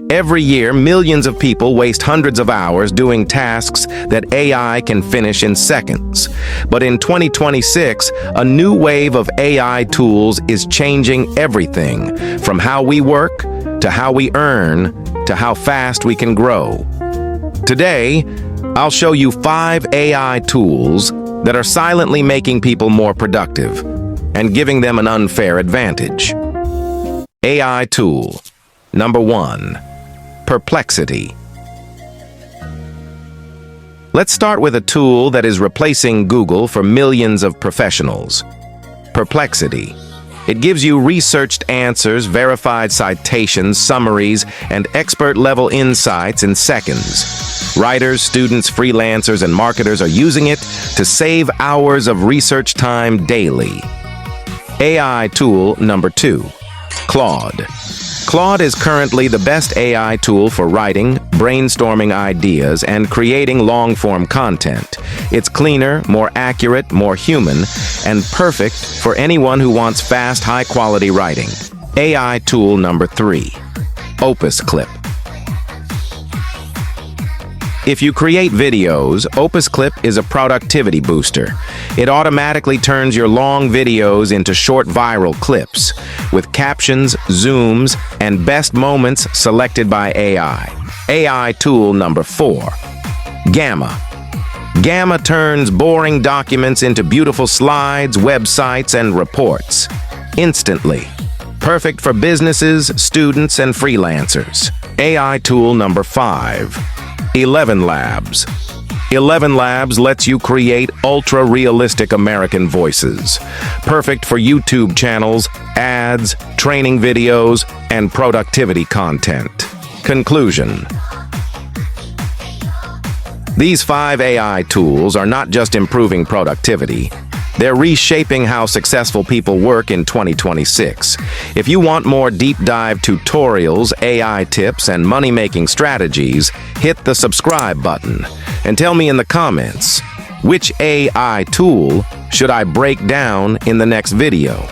Every year, millions of people waste hundreds of hours doing tasks that AI can finish in seconds. But in 2026, a new wave of AI tools is changing everything, from how we work, to how we earn, to how fast we can grow. Today, I'll show you 5 AI tools that are silently making people more productive and giving them an unfair advantage. AI tool. Number 1. Perplexity. Let's start with a tool that is replacing Google for millions of professionals. Perplexity. It gives you researched answers, verified citations, summaries, and expert-level insights in seconds. Writers, students, freelancers, and marketers are using it to save hours of research time daily. AI tool number 2. Claude. Claude is currently the best AI tool for writing, brainstorming ideas, and creating long-form content. It's cleaner, more accurate, more human, and perfect for anyone who wants fast, high-quality writing. AI tool number 3. Opus Clip. If you create videos, Opus Clip is a productivity booster. It automatically turns your long videos into short viral clips, with captions, zooms, and best moments selected by AI. AI tool number 4. Gamma. Gamma turns boring documents into beautiful slides, websites, and reports. Instantly. Perfect for businesses, students, and freelancers. AI tool number 5. 11 Labs. 11 Labs lets you create ultra-realistic American voices. Perfect for YouTube channels, ads, training videos, and productivity content. Conclusion. These 5 AI tools are not just improving productivity. They're reshaping how successful people work in 2026. If you want more deep-dive tutorials, AI tips, and money-making strategies, hit the subscribe button and tell me in the comments, which AI tool should I break down in the next video?